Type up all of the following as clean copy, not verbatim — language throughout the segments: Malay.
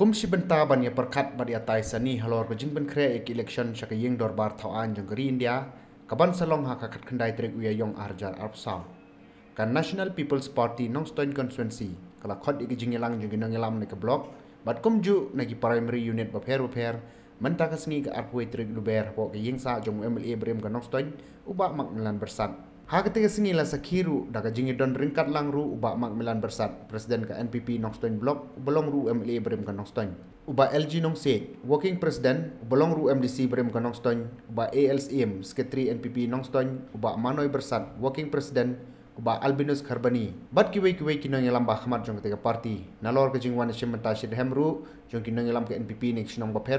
kum si benta ban ya perkat ban ya tai sani halor bajing ban kre ek election shaka ying dorbar thawan jong gari India kaban salong ha ka khat khandai trek uya yong arjar arpsaw kan National People's Party nong stoin constituency kala khot ik jing yelang jong ginang yelam ne ka block bat kum ju nagi primary unit ba pher menta ka sngi ka arpoi trek luber po ka ying sa jong MLA brem ka nong stoin uba mak melan bersat ha ketika sengi la sakiru daga jingi don ringkat lang ru uba mak milan bersat presiden ka NPP Nongstoin block belong ru MLA brem ka Nongstoin uba LG nong se working president belong ru MDC brem ka Nongstoin uba ALCM secretary NPP Nongstoin uba Manoy bersat working president uba Albinus Kharbani bat kiwe kinong yalam ba khmat jong ketika parti nalor ka jingwan shimenta shid hemru jong kinong yalam ka NPP nek shinong ba pher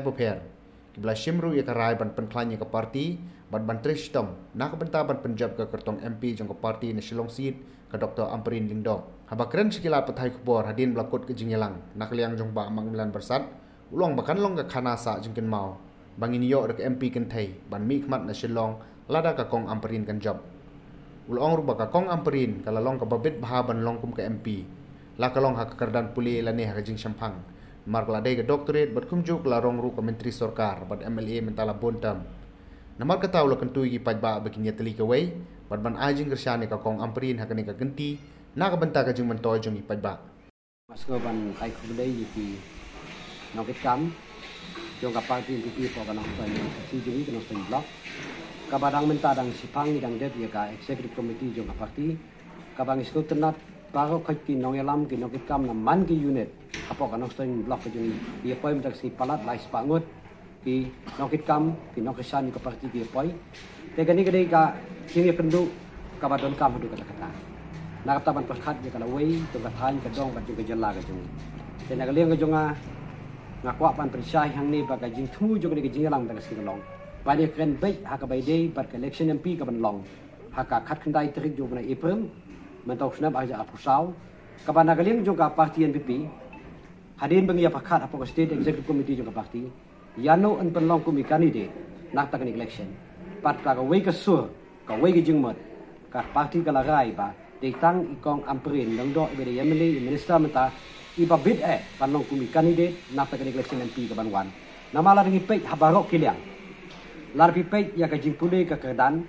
kibla shimru ya karai ban penklanya ka parti ban trish tom nak benta ban Punjab ka kertong MP jong ka parti na Shillong seat ka Dr. Amperin Lingdo haba keren sikila pathai kubor hadin blakot ke jingyelang nak liang jong ba mang milan bersat ulong bakan long ka khana sa jingken mau bangin yo ka MP kan thai ban mi khmat na Shillong lada ka kong Amperin kan job ulong ru ba ka kong Amperin kala long ka babit baha ban long kum ka MP la ka long ha ka kardan puli la ne ha jing sampang mark la dai ka doctorate bat kum juk la rong ru ka menteri sarkar bat MLA mentala bontam namar ka tahu lakan tui ki pajba bakinya teli ka wei bat ban ajing gersyane ka kong Amperin hakane ka genti na ka benta ka jing mentoy jong ipajba masko ban ai khudai ki nokit kam jong ka parti NPP po ka nong pan si jing ka nong block ka badang menta dang sipang dang det ya ka executive committee jong ka parti ka bang isko tenat baro khaj ki nong yalam ki nokit kam na man ki unit apo ka nong block ka jong bi poim tak si palat lai spangut ki nokit kam ki nokisan ka parti ki poi te gani gani ka sini pendu ka badon kam pendu kata nak taban perkhat je kala wei to ka than ka dong ka ju ka jala ka jung te nak leng ka junga ngakwa pan persai hang ni ba ka jing thu ju ka jing lang ka sing long ba ni kren bai ha ka bai dei bat ka election MP ka ban long ha ka khat khandai trik ju na April mentau snap aja apusau ka ba nak leng ju ka parti NPP hadin bang ya pakhat apo ka state executive committee ju ka parti yano an penlong kumi candidate nak tak election pat ka wei ka sur ka wei ka jingmat ka parti ka larai ba de tang ikong Amperin nang do be de MLA minister mata iba bid penlong kumi candidate nak tak election MP ka banwan nama la ngi pei habarok kiliang lar pi pei ya ka jing pule ka kedan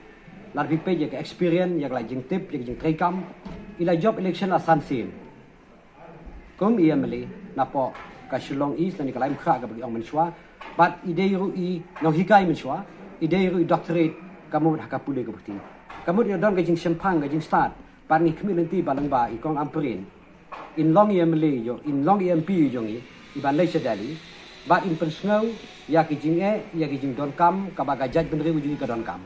lar pi pei ya ka experience ya ka jing tip ya jing trekam ila job election asan sin kom MLA napo ka Shillong East ni ka laim kha ka bagi ong menshwa but ide rui no hikai menshwa ide rui doctorate kamu hakapule ka bukti kamu dia don gajing sempang gajing start pan ni kmi lenti balang ba ikong Amperin in long MLA yo in long MP yo ngi iban lai sedali but in persnau ya kijing ya kijing don kam ka baga jaj benri ujui ka don kam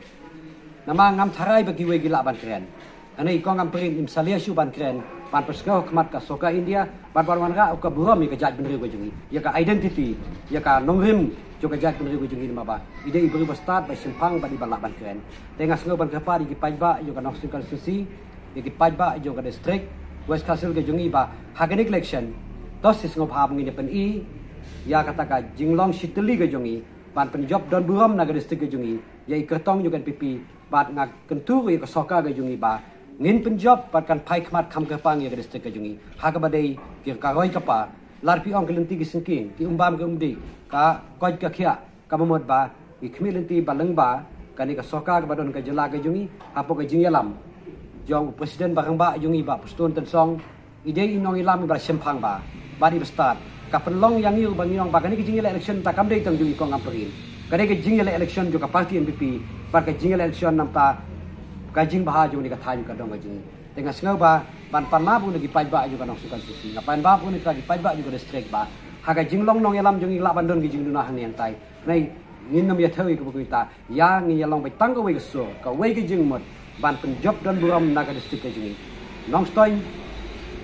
nama ngam tharai bagi we gila ban kren ana ikong Amperin im salia shu ban kren pan persnau khmat ka soka India ban ban ka ka buram ka jaj benri ujui ya ka identity ya ka nongrim juga jat benri ujung ini maba ide ibri start by simpang badi balak ban keren tengah sengo ban kapa di pajba yo ka Nongstoin constituency di pajba yo ka district West Castle ke jungi ba haganik election tos sengo pham ngi pen i ya kata ka jinglong siteli ke jungi ban penjob don buram na ke district ke jungi ya iketong yo kan PP bat ngak kentur yo ka soka ke jungi ba ngin penjob bat kan pai khmat kham ke pang yo ka district ke jungi hagabadei ki ka roi kapa larpi ong kelenti ki singking ki umbam ke umdi ka koj ka khia ka momot ba ki khmilenti balang ba kani ka soka ka badon ka jela ka jungi apo ka jingyalam jong presiden barang ba jungi ba pustun ten song ide inong ilam ba sempang ba badi bestat ka penlong yang yu bang inong ba kani ki jingyala election ta kam dei tang jungi kong Amperin kani ki jingyala election jo ka parti NPP ba ka jingyala election nam ta ka jing ba jungi ka thayu ka dong ka jingi tengah sengau ba ban panma bu lagi pajba juga Nongstoin constituency ngapain ba bu ni lagi pajba juga district ba haga jinglong nong yalam jungi la bandon gi jingduna hang yang tai nei ngin nam ya thawi ku kita ya ngi yalong bai tang ka wei so ka wei gi jingmot ban penjob dan buram naga district ka jingi Nongstoin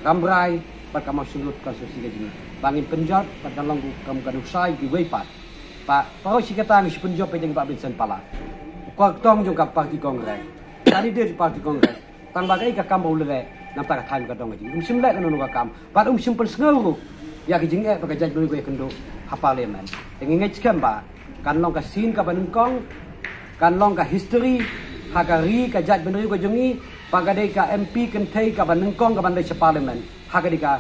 Rambrai pat ka masulut constituency ka jingi bangin penjob pat kan long kam ka dusai di wei pat pa pau sikata ngi penjob pe jing pa Vincent Pala ko tong juga parti kongres tadi dia parti kongres tang bagai ka kam boleh nampak ka thayu ka dong ji sim lek no ka kam pat simpel snau ya ki jing pa ka jaj beli ko kendo hapalemen tengi ngech ba kan long ka sin ka banungkong kan long ka history hagari ka jaj beli ko jungi pagadai ka MP kan thai ka banungkong ka bandai parliament hagari ka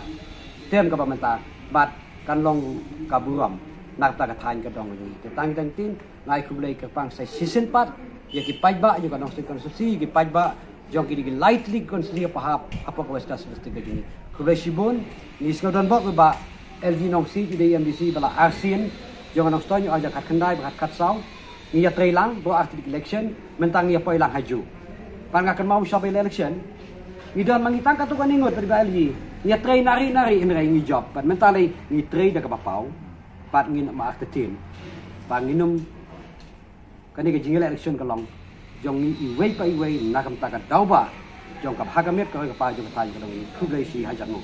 tem ka pamenta bat kan long kaburam nak ta kathan ka dong ni te tang tang tin ngai kublai ka pang sai season pat ya ki pajba juga nong sai konstitusi ki pajba jong ki lightly konstitusi apa apa ko sta mesti ka ni kublai sibun ni skodon ba LG nong si di MDC bala ASEAN jong nong sto nyu aja kat kendai kat sau ni ya trailang bo artik election mentang ya poi lang haju pan ngakan mau siapa election idan mangitang ka to kaningot dari LG ni tray nari in rai job pan mentale ni tray da ka bapau pat ngin ma aktetin pan nginum kani ka jingel election ka long jong ni iwei pa iwei nakam ta ka dauba jong ka hagamet ka pa jong ta ka long kublai si hajan mo